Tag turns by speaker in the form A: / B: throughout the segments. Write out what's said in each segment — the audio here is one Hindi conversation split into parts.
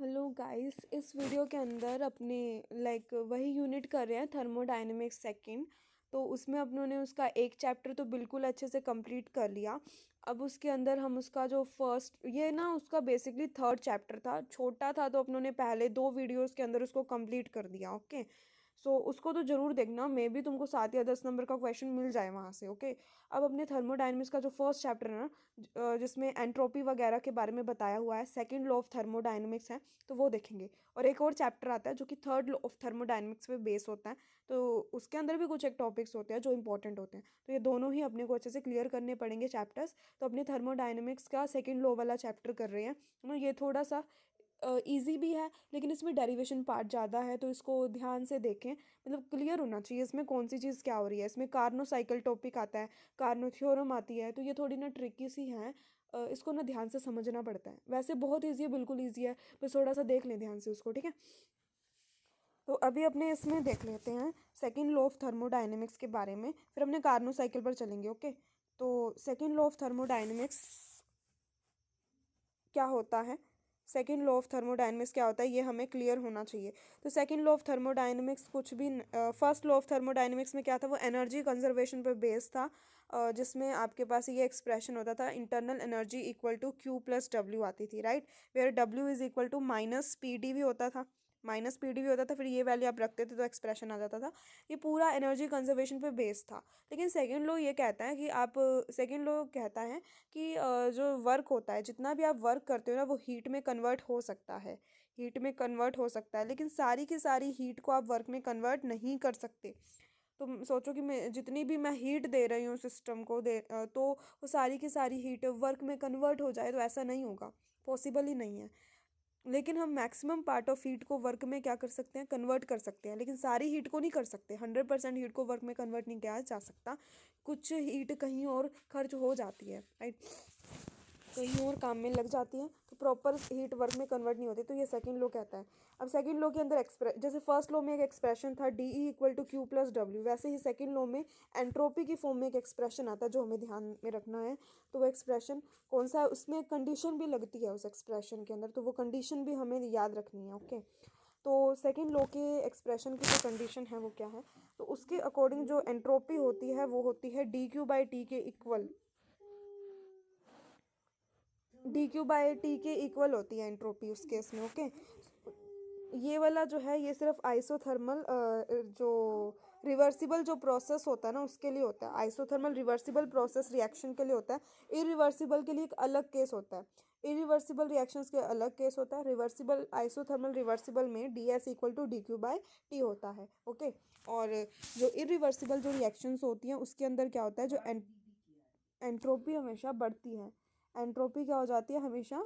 A: हेलो गाइस, इस वीडियो के अंदर अपने वही यूनिट कर रहे हैं थर्मोडायनेमिक्स सेकंड। तो उसमें अपनों ने उसका एक चैप्टर तो बिल्कुल अच्छे से कंप्लीट कर लिया। अब उसके अंदर हम उसका जो फर्स्ट ये ना उसका बेसिकली थर्ड चैप्टर था, छोटा था, तो अपनों ने पहले दो वीडियोस के अंदर उसको कंप्लीट कर दिया। ओके, सो उसको तो ज़रूर देखना, मे बी तुमको 7 या 10 नंबर का क्वेश्चन मिल जाए वहाँ से। ओके, अब अपने थर्मोडायनेमिक्स का जो फर्स्ट चैप्टर है ना, जिसमें एंट्रोपी वगैरह के बारे में बताया हुआ है, सेकंड लॉ ऑफ थर्मोडायनेमिक्स है, तो वो देखेंगे। और एक और चैप्टर आता है जो कि थर्ड लॉ ऑफ थर्मोडायनेमिक्स पे बेस होता है, तो उसके अंदर भी कुछ एक टॉपिक्स होते हैं जो इंपॉर्टेंट होते हैं। तो ये दोनों ही अपने को अच्छे से क्लियर करने पड़ेंगे चैप्टर्स। तो अपने थर्मोडायनेमिक्स का सेकंड लॉ वाला चैप्टर कर रहे हैं ना, ये थोड़ा सा इजी भी है, लेकिन इसमें डेरिवेशन पार्ट ज़्यादा है, तो इसको ध्यान से देखें। मतलब क्लियर होना चाहिए इसमें कौन सी चीज़ क्या हो रही है। इसमें कार्नो साइकिल टॉपिक आता है, कार्नो थ्योरम आती है, तो ये थोड़ी ना ट्रिकी सी है। इसको ना ध्यान से समझना पड़ता है। वैसे बहुत ईजी है, बिल्कुल ईजी है, बस थोड़ा सा देख लें ध्यान से उसको, ठीक है। तो अभी अपने इसमें देख लेते हैं सेकंड लॉ ऑफ थर्मोडायनेमिक्स के बारे में, फिर अपने कार्नो साइकिल पर चलेंगे। ओके, तो सेकंड लॉ ऑफ थर्मोडायनेमिक्स क्या होता है, सेकेंड लॉ ऑफ थर्मोडायनेमिक्स क्या होता है, ये हमें क्लियर होना चाहिए। तो सेकेंड लॉ ऑफ थर्मोडायनेमिक्स कुछ भी फर्स्ट लॉ ऑफ थर्मोडायनेमिक्स में क्या था, वो एनर्जी कंजर्वेशन पर बेस था। जिसमें आपके पास ये एक्सप्रेशन होता था, internal energy equal to Q plus W आती थी, right, where W is equal to minus P D भी होता था, माइनस पी डी भी होता था, फिर ये वैल्यू आप रखते थे तो एक्सप्रेशन आ जाता था। ये पूरा एनर्जी कंजर्वेशन पे बेस था। लेकिन सेकेंड लॉ ये कहता है कि आप, सेकेंड लॉ कहता है कि जो वर्क होता है, जितना भी आप वर्क करते हो ना, वो हीट में कन्वर्ट हो सकता है, हीट में कन्वर्ट हो सकता है, लेकिन सारी की सारी हीट को आप वर्क में कन्वर्ट नहीं कर सकते। तो सोचो कि मैं जितनी भी मैं हीट दे रही हूँ सिस्टम को तो वो सारी की सारी हीट वर्क में कन्वर्ट हो जाए, तो ऐसा नहीं होगा, पॉसिबल ही नहीं है। लेकिन हम मैक्सिमम पार्ट ऑफ हीट को वर्क में क्या कर सकते हैं, कन्वर्ट कर सकते हैं, लेकिन सारी हीट को नहीं कर सकते। 100% हीट को वर्क में कन्वर्ट नहीं किया जा सकता। कुछ हीट कहीं और खर्च हो जाती है, राइट, कहीं और काम में लग जाती है, तो प्रॉपर हीट वर्क में कन्वर्ट नहीं होती। तो ये सेकंड लॉ कहता है। अब सेकंड लॉ के अंदर एक्सप्रेस, जैसे फर्स्ट लॉ में एक एक्सप्रेशन था D E equal to Q plus W, वैसे ही सेकंड लॉ में एंट्रोपी की फॉर्म में एक एक्सप्रेशन आता है जो हमें ध्यान में रखना है। तो वो एक्सप्रेशन कौन सा है, उसमें एक कंडीशन भी लगती है उस एक्सप्रेशन के अंदर, तो वो कंडीशन भी हमें याद रखनी है। ओके, तो सेकंड लॉ के एक्सप्रेशन की जो कंडीशन है वो क्या है, तो उसके अकॉर्डिंग जो एंट्रोपी होती है वो होती है डी क्यू बाई टी के equal, D Q by T के इक्वल होती है एंट्रोपी उस केस में। ओके, ये वाला जो है ये सिर्फ आइसोथर्मल जो रिवर्सिबल जो प्रोसेस होता है ना उसके लिए होता है। आइसोथर्मल रिवर्सिबल प्रोसेस रिएक्शन के लिए होता है। इरिवर्सिबल के लिए एक अलग केस होता है। इरिवर्सिबल रिएक्शंस के अलग केस होता है। रिवर्सिबल, आइसोथर्मल रिवर्सिबल में D S equal to D Q by T होता है। ओके, और जो इरिवर्सिबल जो रिएक्शंस होती हैं उसके अंदर क्या होता है, जो एंट्रोपी हमेशा बढ़ती है। एंट्रोपी क्या हो जाती है, हमेशा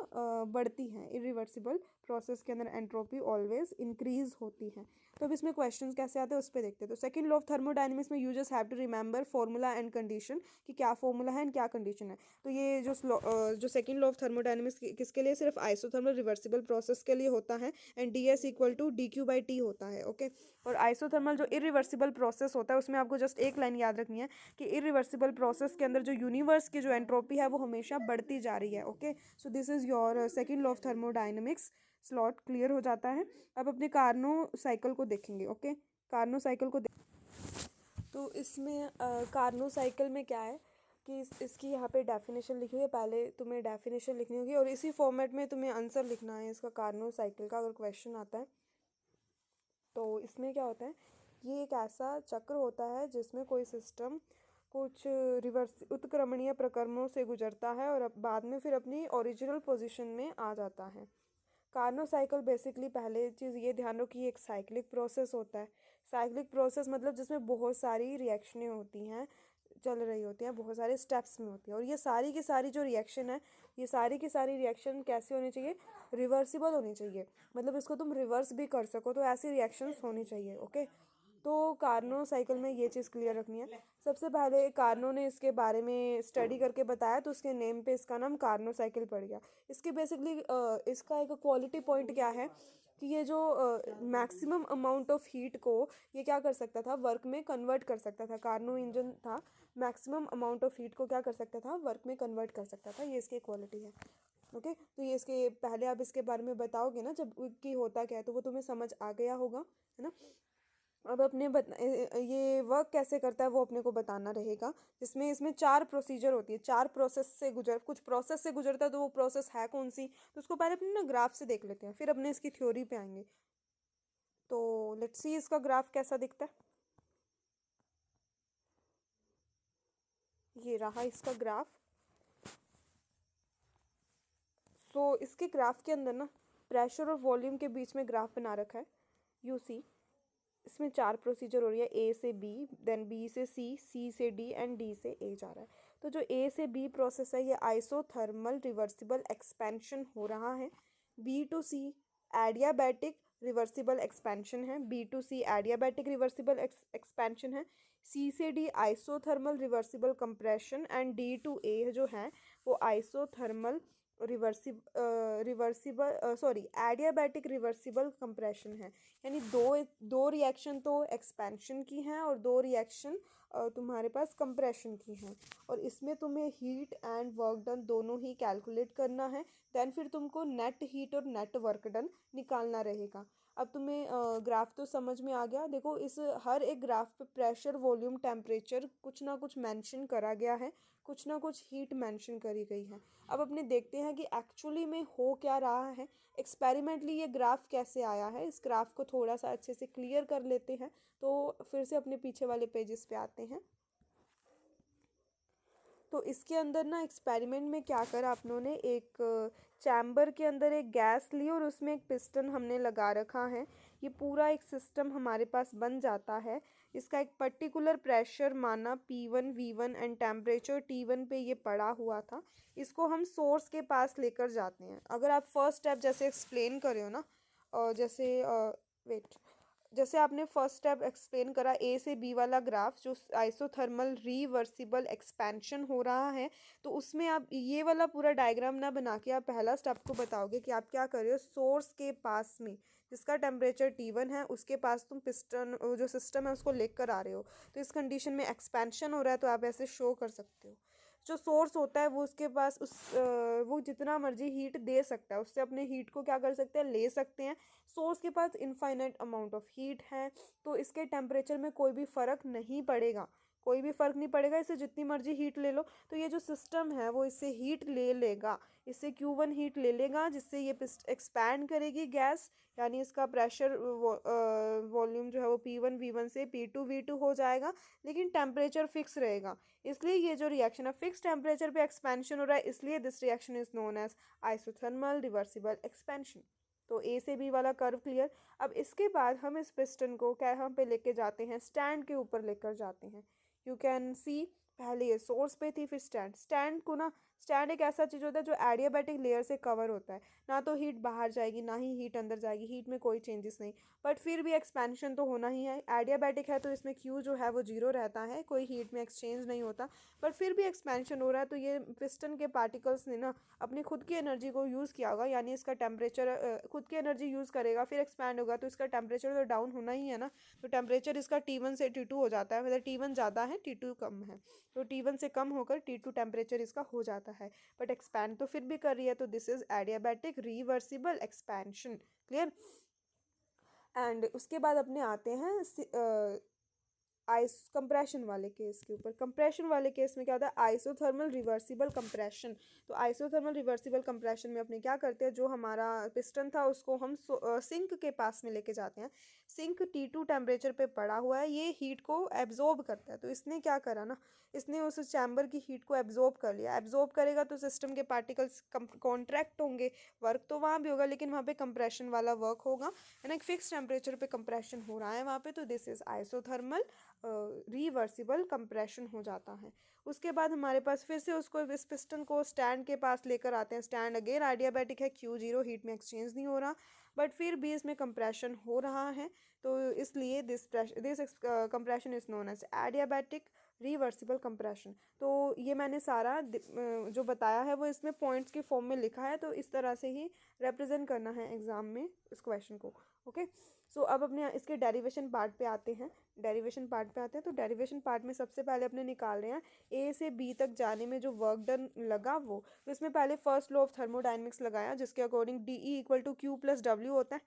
A: बढ़ती है। इरिवर्सिबल प्रोसेस के अंदर एंट्रोपी ऑलवेज इंक्रीज होती है। तो अब इसमें क्वेश्चंस कैसे आते हैं उस पर देखते हैं। तो सेकंड लॉ ऑफ थर्मोडायनेमिक्स में you just have to remember formula and condition, कि क्या फॉर्मूला है एंड क्या कंडीशन है। तो ये जो सेकंड लॉ ऑफ थर्मोडायनेमिक्स किसके लिए, सिर्फ आइसोथर्मल रिवर्सिबल प्रोसेस के लिए होता है, and D S equal to D Q by T होता है। ओके, और आइसोथर्मल जो इरिवर्सिबल प्रोसेस होता है उसमें आपको जस्ट एक लाइन याद रखनी है कि इरिवर्सिबल प्रोसेस के अंदर जो यूनिवर्स की जो एंट्रोपी है वो हमेशा बढ़ती जा रही है। Okay, so this is your second law of thermodynamics. Slot clear हो जाता है। अब अपने कार्नो साइकिल को देखेंगे। ओके, कार्नो साइकिल को तो इसमें कार्नो साइकिल में क्या है कि इसकी यहाँ पे डेफिनेशन लिखी हुई है, पहले तुम्हें डेफिनेशन लिखनी होगी और इसी फॉर्मेट में तुम्हें आंसर लिखना है इसका, कार्नो साइकिल का अगर क्वेश्चन आता है। तो इसमें क्या होता है, ये एक ऐसा चक्र होता है जिसमें कोई सिस्टम कुछ रिवर्स उत्क्रमणीय प्रक्रमों से गुजरता है और बाद में फिर अपनी ओरिजिनल पोजीशन में आ जाता है। कार्नो साइकिल बेसिकली, पहले चीज़ ये ध्यान रखो कि एक साइक्लिक प्रोसेस होता है। साइक्लिक प्रोसेस मतलब जिसमें बहुत सारी रिएक्शनें होती हैं, चल रही होती हैं, बहुत सारे स्टेप्स में होती हैं, और ये सारी की सारी जो रिएक्शन है, ये सारी की सारी रिएक्शन कैसी होनी चाहिए, रिवर्सिबल होनी चाहिए। मतलब इसको तुम रिवर्स भी कर सको, तो ऐसी रिएक्शंस होनी चाहिए। ओके, तो कार्नो साइकिल में ये चीज़ क्लियर रखनी है। सबसे पहले कार्नो ने इसके बारे में स्टडी करके बताया, तो उसके नेम पे इसका नाम कार्नो साइकिल पड़ गया। इसकी बेसिकली इसका एक क्वालिटी पॉइंट क्या है कि ये जो मैक्सिमम अमाउंट ऑफ हीट को ये क्या कर सकता था, वर्क में कन्वर्ट कर सकता था। कार्नो इंजन था, मैक्सिमम अमाउंट ऑफ हीट को क्या कर सकता था, वर्क में कन्वर्ट कर सकता था। ये इसकी क्वालिटी है। ओके, तो ये इसके पहले आप इसके बारे में बताओगे ना जब कि होता क्या है, तो वो तुम्हें समझ आ गया होगा, है ना। अब ये वर्क कैसे करता है वो अपने को बताना रहेगा, जिसमें इसमें 4 प्रोसीजर होती है, 4 प्रोसेस से कुछ प्रोसेस से गुजरता है, तो वो प्रोसेस है कौन सी, तो उसको पहले अपने ना ग्राफ से देख लेते हैं, फिर अपने इसकी थ्योरी पे आएंगे। तो लेट्स सी इसका ग्राफ कैसा दिखता है। ये रहा इसका ग्राफ। सो इसके ग्राफ के अंदर ना प्रेशर और वॉल्यूम के बीच में ग्राफ बना रखा है, यू सी। इसमें 4 प्रोसीजर हो रही है, ए से बी, देन बी से सी से डी एंड डी से ए जा रहा है। तो जो ए से बी प्रोसेस है ये आइसोथर्मल रिवर्सिबल एक्सपेंशन हो रहा है। B to C adiabatic reversible expansion है, B to C adiabatic reversible expansion है। सी से D isothermal reversible compression and D to A जो है वो isothermal reversible sorry adiabatic reversible compression है। यानी दो दो रिएक्शन तो एक्सपेंशन की हैं और दो रिएक्शन तुम्हारे पास कंप्रेशन की हैं, और इसमें तुम्हें हीट एंड वर्क डन दोनों ही कैलकुलेट करना है। देन फिर तुमको नेट हीट और नेट वर्क डन निकालना रहेगा। अब तुम्हें ग्राफ तो समझ में आ गया। देखो इस हर एक ग्राफ पे प्रेशर वॉल्यूम टेम्परेचर कुछ ना कुछ मेंशन करा गया है, कुछ ना कुछ हीट मेंशन करी गई है। अब अपने देखते हैं कि एक्चुअली में हो क्या रहा है, एक्सपेरिमेंटली ये ग्राफ कैसे आया है। इस ग्राफ को थोड़ा सा अच्छे से क्लियर कर लेते हैं, तो फिर से अपने पीछे वाले पेजेस पे आते हैं। तो इसके अंदर ना एक्सपेरिमेंट में क्या करा अपनों ने, एक चैम्बर के अंदर एक गैस ली और उसमें एक पिस्टन हमने लगा रखा है। ये पूरा एक सिस्टम हमारे पास बन जाता है। इसका एक पर्टिकुलर प्रेशर माना P1 V1 and temperature T1 पे ये पड़ा हुआ था। इसको हम सोर्स के पास लेकर जाते हैं। अगर आप फर्स्ट स्टेप जैसे एक्सप्लेन करे हो ना, जैसे वेट जैसे आपने फर्स्ट स्टेप एक्सप्लेन करा ए से बी वाला ग्राफ जो आइसोथर्मल रिवर्सिबल एक्सपेंशन हो रहा है, तो उसमें आप ये वाला पूरा डायग्राम ना बना के आप पहला स्टेप को बताओगे कि आप क्या कर रहे हो। सोर्स के पास में जिसका टेम्परेचर T1 है उसके पास तुम पिस्टन जो सिस्टम है उसको लेकर आ रहे हो, तो इस कंडीशन में एक्सपेंशन हो रहा है, तो आप ऐसे शो कर सकते हो। जो सोर्स होता है वो उसके पास वो जितना मर्जी हीट दे सकता है, उससे अपने हीट को क्या कर सकते हैं, ले सकते हैं। सोर्स के पास इनफाइनाइट अमाउंट ऑफ हीट है, तो इसके टेम्परेचर में कोई भी फ़र्क नहीं पड़ेगा, कोई भी फ़र्क नहीं पड़ेगा। इसे जितनी मर्जी हीट ले लो, तो ये जो सिस्टम है वो इससे हीट ले लेगा, इससे Q1 हीट ले लेगा, जिससे ये एक्सपैंड करेगी गैस। यानी इसका प्रेशर वॉल्यूम जो है वो P1 V1 से P2 V2 हो जाएगा, लेकिन टेम्परेचर फिक्स रहेगा। इसलिए ये जो रिएक्शन है फिक्स टेम्परेचर पे एक्सपेंशन हो रहा है, इसलिए this reaction is known as isothermal reversible expansion. तो ए से बी वाला कर्व क्लियर। अब इसके बाद हम इस पिस्टन को क्या हम पे लेके जाते हैं, स्टैंड के ऊपर लेकर जाते हैं। यू कैन सी पहले ये सोर्स पे थी, फिर स्टैंड। स्टैंड को ना, स्टैंड एक ऐसा चीज़ होता है जो एडियाबैटिक लेयर से कवर होता है, ना तो हीट बाहर जाएगी ना ही हीट अंदर जाएगी, हीट में कोई चेंजेस नहीं, बट फिर भी एक्सपेंशन तो होना ही है। एडियाबैटिक है तो इसमें क्यू जो है वो जीरो रहता है, कोई हीट में एक्सचेंज नहीं होता, बट फिर भी एक्सपेंशन हो रहा है। तो ये पिस्टन के पार्टिकल्स ने ना अपनी खुद की एनर्जी को यूज़ किया होगा, यानी इसका टेम्परेचर खुद की एनर्जी यूज़ करेगा, फिर एक्सपैंड होगा, तो इसका टेम्परेचर तो डाउन होना ही है ना। तो टेम्परेचर इसका T1 से T2 हो जाता है, मतलब T1 ज़्यादा है T2 कम है, तो T1 से कम होकर T2 टेम्परेचर इसका हो जाता है, बट एक्सपैंड तो फिर भी कर रही है। तो this is adiabatic reversible expansion. Clear. And उसके बाद अपने आते हैं आइस कंप्रेशन वाले केस के ऊपर। कंप्रेशन वाले केस में क्या होता है, आइसोथर्मल रिवर्सिबल कंप्रेशन। तो आइसोथर्मल रिवर्सिबल कंप्रेशन में अपने क्या करते हैं, जो हमारा पिस्टन था उसको हम सिंक के पास में लेके जाते हैं। सिंक T2 टेम्परेचर पे पड़ा हुआ है, ये हीट को एब्जॉर्ब करता है। तो इसने क्या करा ना, इसने उस चैम्बर की हीट को एब्जॉर्ब कर लिया। एब्जॉर्ब करेगा तो सिस्टम के पार्टिकल्स कॉन्ट्रैक्ट होंगे, वर्क तो वहाँ भी होगा लेकिन वहाँ पे कंप्रेशन वाला वर्क होगा, है ना। एक फिक्स टेम्परेचर पे कंप्रेशन हो रहा है वहाँ पे, तो this is isothermal reversible compression हो जाता है। उसके बाद हमारे पास फिर से उसको इस पिस्टन को स्टैंड के पास लेकर आते हैं। स्टैंड अगेन एडियाबैटिक है, Q0 हीट में एक्सचेंज नहीं हो रहा, बट फिर भी इसमें कंप्रेशन हो रहा है, तो इसलिए this compression is known as adiabatic reversible compression. तो ये मैंने सारा जो बताया है वो इसमें पॉइंट्स के फॉर्म में लिखा है, तो इस तरह से ही रिप्रेजेंट करना है एग्जाम में इस क्वेश्चन को। ओके, सो अब अपने इसके डेरिवेशन पार्ट पे आते हैं। तो डेरिवेशन पार्ट में सबसे पहले अपने निकाल रहे हैं ए से बी तक जाने में जो वर्क डन लगा वो। तो इसमें पहले फर्स्ट लॉ ऑफ थर्मोडाइनमिक्स लगाया, जिसके according D E equal to Q plus W होता है।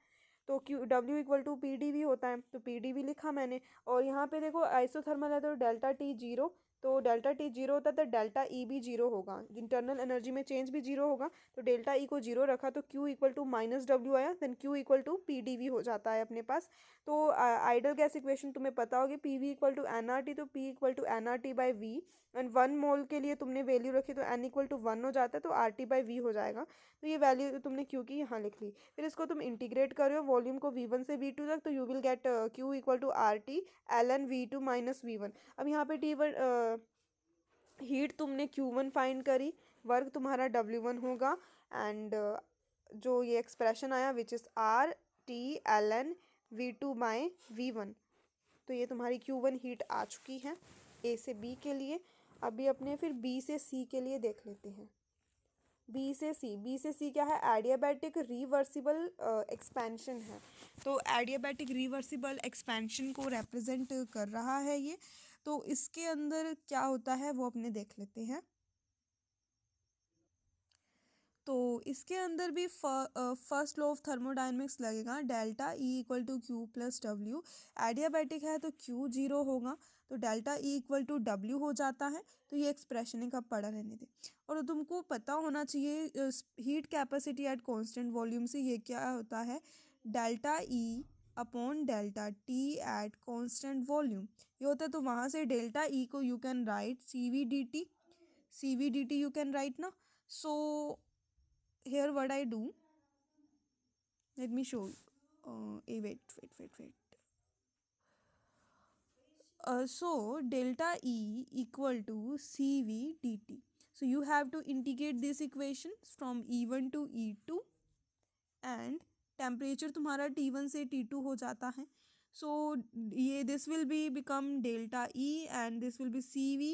A: तो Q W equal to P D V होता है, तो पी डी वी लिखा मैंने। और यहाँ पे देखो आइसोथर्मल है तो डेल्टा टी जीरो, तो डेल्टा टी जीरो होता है तो डेल्टा ई भी जीरो होगा, इंटरनल एनर्जी में चेंज भी जीरो होगा। तो डेल्टा ई को जीरो रखा तो Q equal to minus W आया, then Q equal to P D V हो जाता है अपने पास। तो आइडल गैस इक्वेशन तुम्हें पता होगी, P V equal to N R T, तो P equal to N R T by V. And 1 mole के लिए तुमने वैल्यू रखी तो एन इक्वल टू 1 हो जाता है, तो आर टी बाई वी हो जाएगा। तो ये वैल्यू तुमने क्यू की यहाँ लिख ली। फिर इसको तुम इंटीग्रेट करो वॉल्यूम को V1 से V2 तक, तो you will get Q equal to R T L N V2 minus V1। अब यहाँ पे T1 हीट तुमने Q1 फाइंड करी, वर्क तुम्हारा W1 होगा। एंड जो ये एक्सप्रेशन आया which is R T L N V2 by V1, तो ये तुम्हारी Q1 हीट आ चुकी है ए से बी के लिए। अभी अपने फिर बी से सी के लिए देख लेते हैं। बी से सी क्या है, एडियाबैटिक रिवर्सिबल एक्सपेंशन है। तो एडियाबैटिक रिवर्सिबल एक्सपेंशन को रिप्रेजेंट कर रहा है ये। तो इसके अंदर क्या होता है वो अपने देख लेते हैं। तो इसके अंदर भी फर्स्ट लॉ ऑफ थर्मोडाइनमिक्स लगेगा, delta E equal to Q plus W. Adiabatic है तो क्यू जीरो होगा, तो delta E equal to W हो जाता है। तो ये एक्सप्रेशन एक अब पढ़ा रहने दे। और तुमको पता होना चाहिए heat capacity at constant volume से ये क्या होता है, delta E upon delta T at constant volume ये होता है। तो वहाँ से डेल्टा ई को you can write C V D T you can write ना। So here what I do, let me show you. Wait. So delta E equal to CV dt. So you have to integrate this equation from E1 to E2 and temperature तुम्हारा T1 से T2 हो जाता है। So ये this will be become delta E and this will be CV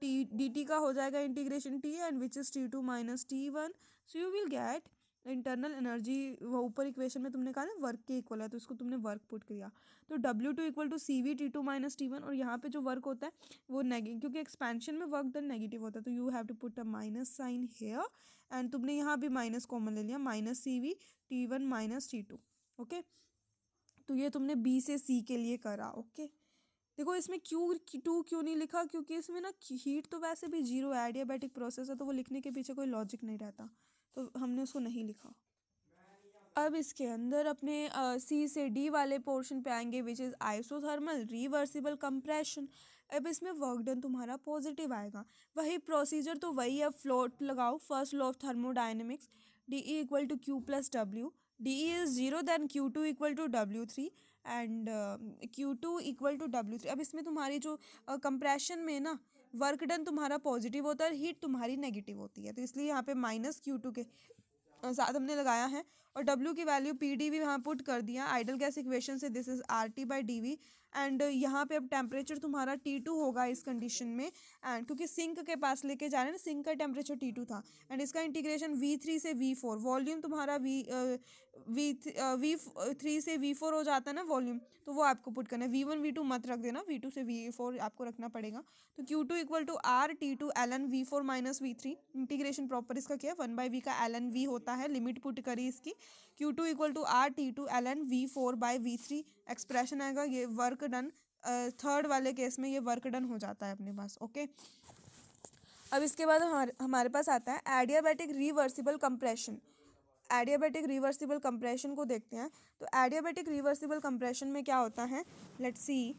A: T D T का हो जाएगा integration T and which is T2 minus T1। So you will gate internal energy, वो ऊपर इक्वेशन में तुमने कहा ना वर्क के इक्वल है तो उसको तुमने वर्क पुट किया। तो W2 equal to CV T2 minus T1, और यहाँ पे जो वर्क होता है वो नेगेटिव, क्योंकि एक्सपेंशन में वर्क डन नेगेटिव होता है, तो you have to put a minus sign here. And तुमने यहाँ भी माइनस कॉमन ले लिया, minus CV T1 minus T2। Okay, तो ये तुमने B से C के लिए करा। ओके, देखो इसमें Q2 क्यों नहीं लिखा, क्योंकि इसमें ना हीट तो वैसे भी जीरो एडियाबैटिक प्रोसेस है, तो वो लिखने के पीछे कोई लॉजिक नहीं रहता, तो हमने उसको नहीं लिखा। अब इसके अंदर अपने सी से डी वाले पोर्शन पे आएंगे which is isothermal reversible compression. अब इसमें वर्क डन तुम्हारा पॉजिटिव आएगा, वही प्रोसीजर तो वही है, फ्लोट लगाओ first law of thermodynamics, D E equal to Q plus W. D E is zero, then Q two equal to W three and Q two equal to W three. अब इसमें तुम्हारी जो कंप्रेशन में ना वर्क डन तुम्हारा पॉजिटिव होता है, हीट तुम्हारी नेगेटिव होती है, तो इसलिए यहाँ पे माइनस क्यू टू के साथ हमने लगाया है। और W की वैल्यू पी डी वी यहाँ पुट कर दिया आइडल गैस इक्वेशन से, this is R T by D V. And यहाँ पे अब टेम्परेचर तुम्हारा T2 होगा इस कंडीशन में, एंड क्योंकि सिंक के पास लेके जा रहे हैं ना, सिंक का टेम्परेचर T2 था, एंड इसका इंटीग्रेशन V3 से V4, वॉल्यूम तुम्हारा V3 से V4 हो जाता है ना वॉल्यूम, तो वो आपको पुट करना है। V1 V2 मत रख देना, V2 से V4 आपको रखना पड़ेगा। तो Q2 equal to R T2 ln V4 minus V3, integration proper इसका किया, 1/V का ln V होता है, लिमिट पुट करी इसकी। Q2 equal to R T2 ln V4 by V3 expression आएगा, ये वर्क डन थर्ड वाले केस में ये वर्क डन हो जाता है अपने पास। ओके, अब इसके बाद हमारे पास आता है adiabatic reversible compression. Adiabatic reversible compression को देखते हैं। तो एडियाबैटिक रिवर्सिबल कंप्रेशन में क्या होता है, let's see.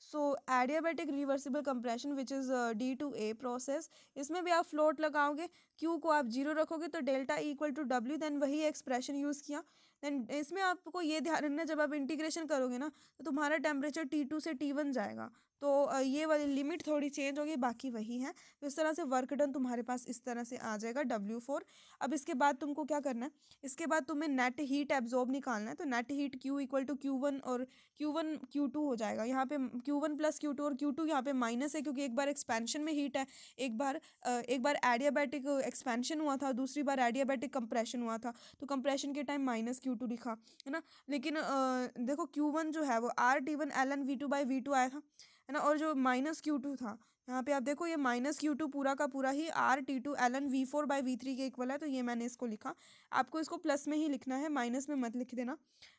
A: So adiabatic reversible compression which is D2A process, इसमें भी आप फ्लोट लगाओगे, Q को आप जीरो रखोगे तो delta E equal to W, then वही एक्सप्रेशन यूज़ किया। देन इसमें आपको ये ध्यान रखना, जब आप इंटीग्रेशन करोगे ना तो तुम्हारा टेम्परेचर T2 से T1 जाएगा, तो ये वाली लिमिट थोड़ी चेंज होगी, बाकी वही है। तो इस तरह से वर्क डन तुम्हारे पास इस तरह से आ जाएगा W4। अब इसके बाद तुमको क्या करना है, इसके बाद तुम्हें नेट हीट एब्जॉर्ब निकालना है। तो net heat Q equal to Q1 और Q1 Q2 हो जाएगा। यहाँ पे Q1 प्लस Q2 और Q2 यहाँ पे माइनस है, क्योंकि एक बार एक्सपेंशन में हीट है, एक बार एडियाबैटिक एक्सपेंशन हुआ था, दूसरी बार एडियाबैटिक कंप्रेशन हुआ था। तो कंप्रेशन के टाइम माइनस Q2 लिखा है ना। लेकिन देखो Q1 जो है वो RT1 ln V2/V2 आया था, है ना। और जो माइनस Q2 था, यहाँ पे आप देखो ये माइनस Q2 पूरा का पूरा ही RT2 ln V4/V3 के इक्वल है। तो ये मैंने इसको लिखा, आपको इसको प्लस में ही लिखना है, माइनस में मत लिख देना।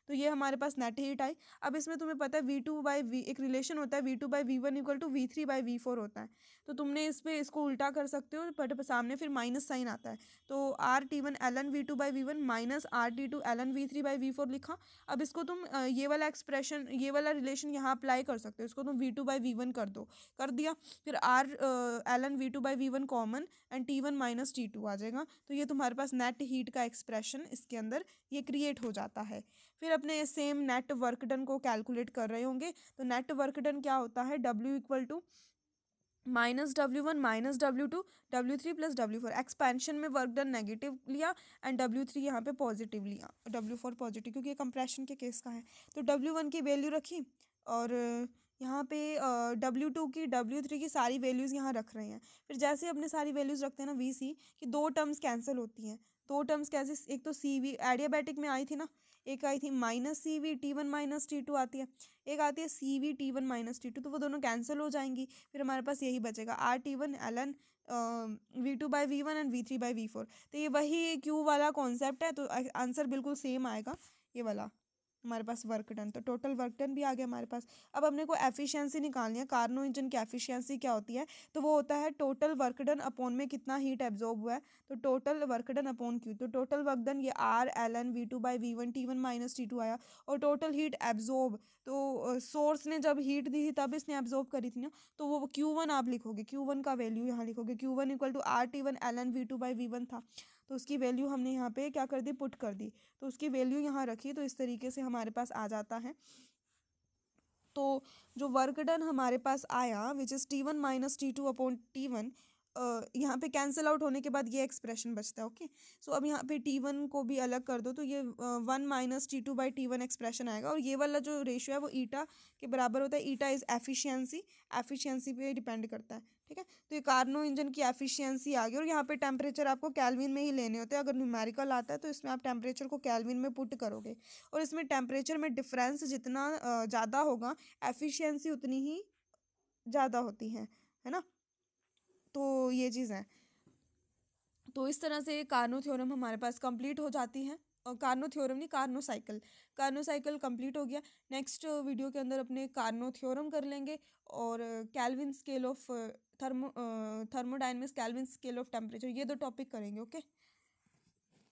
A: तो ये हमारे पास नेट हीट आई। अब इसमें तुम्हें पता है V2/V एक रिलेशन होता है, V2/V1 इक्वल टू V3/V4 होता है। तो तुमने इस पे इसको उल्टा कर सकते हो, बट सामने फिर माइनस साइन आता है। तो RT1 ln V2/V1 minus RT2 ln V3/V4 लिखा। अब इसको तुम ये वाला एक्सप्रेशन, ये वाला रिलेशन यहाँ अप्लाई कर सकते हो, इसको तुम V2/V1 कर दो, कर दिया। फिर R ln V2/V1 common and T1 minus T2 आ जाएगा। तो ये तुम्हारे पास नेट हीट का एक्सप्रेशन इसके अंदर ये क्रिएट हो जाता है। फिर अपने सेम नेट वर्क डन को कैलकुलेट कर रहे होंगे। तो नेट वर्क डन क्या होता है, W equal to -W1 -W2 W3 plus W4। Expansion में वर्क डन नेगेटिव लिया एंड W3 यहाँ पे पॉजिटिव लिया, W4 पॉजिटिव, क्योंकि ये कंप्रेशन के केस का है। तो W1 की वैल्यू रखी और यहाँ पे W2 की W3 की सारी वैल्यूज़ यहाँ रख रहे हैं। फिर जैसे अपने सारी वैल्यूज़ रखते हैं ना VC की, दो टर्म्स कैंसिल होती हैं। दो टर्म्स कैसे, एक तो CV एडियाबैटिक में आई थी ना, एक आई थी -CV T1 माइनस T2 आती है, एक आती है CV T1 माइनस T2। तो वो दोनों कैंसिल हो जाएंगी। फिर हमारे पास यही बचेगा RT1 ln V2/V1 and V3/V4। तो ये वही Q वाला कॉन्सेप्ट है। तो आंसर बिल्कुल सेम आएगा ये वाला हमारे पास वर्क डन। तो टोटल वर्क डन भी आ गया हमारे पास। अब अपने को एफिशिएंसी निकालनी है। कार्नो इंजन की एफिशिएंसी क्या होती है, तो वो होता है टोटल वर्क डन अपॉन में कितना हीट एब्जॉर्ब हुआ है। तो total work done upon Q। तो टोटल वर्क डन ये R ln V2/V1 T1 minus T2 आया। और टोटल हीट एब्जॉर्ब, तो सोर्स ने जब हीट दी थी तब इसने एब्जॉर्ब करी थी ना, तो वो Q1 आप लिखोगे, Q1 का वैल्यू यहाँ लिखोगे। Q1 equal to RT1 ln V2/V1 था, तो उसकी वैल्यू हमने यहाँ पे क्या कर दी, पुट कर दी। तो उसकी वैल्यू यहाँ रखी। तो इस तरीके से हमारे पास आ जाता है। तो जो वर्क डन हमारे पास आया which is T1 minus T2 upon T1, यहाँ पे कैंसिल आउट होने के बाद ये एक्सप्रेशन बचता है। ओके, सो अब यहाँ पे T1 को भी अलग कर दो, तो ये 1 माइनस T2/T1 एक्सप्रेशन आएगा। और ये वाला जो रेशियो है वो ईटा के बराबर होता है। ईटा इज़ एफिशिएंसी, एफिशिएंसी पे डिपेंड करता है। ठीक है, तो ये कार्नो इंजन की एफिशिएंसी आ गई। और यहाँ पे टेम्परेचर आपको केल्विन में ही लेने होते हैं। अगर न्यूमेरिकल आता है तो इसमें आप टेम्परेचर को केल्विन में पुट करोगे, और इसमें टेम्परेचर में डिफरेंस जितना ज़्यादा होगा, एफिशिएंसी उतनी ही ज़्यादा होती है ना। तो ये चीज़ है। तो इस तरह से कार्नो थ्योरम हमारे पास कंप्लीट हो जाती है। और कार्नो थ्योरम नहीं, कार्नो साइकिल कंप्लीट हो गया। नेक्स्ट वीडियो के अंदर अपने कार्नो थ्योरम कर लेंगे, और Kelvin scale of thermodynamics, Kelvin scale of temperature, ये दो टॉपिक करेंगे। ओके।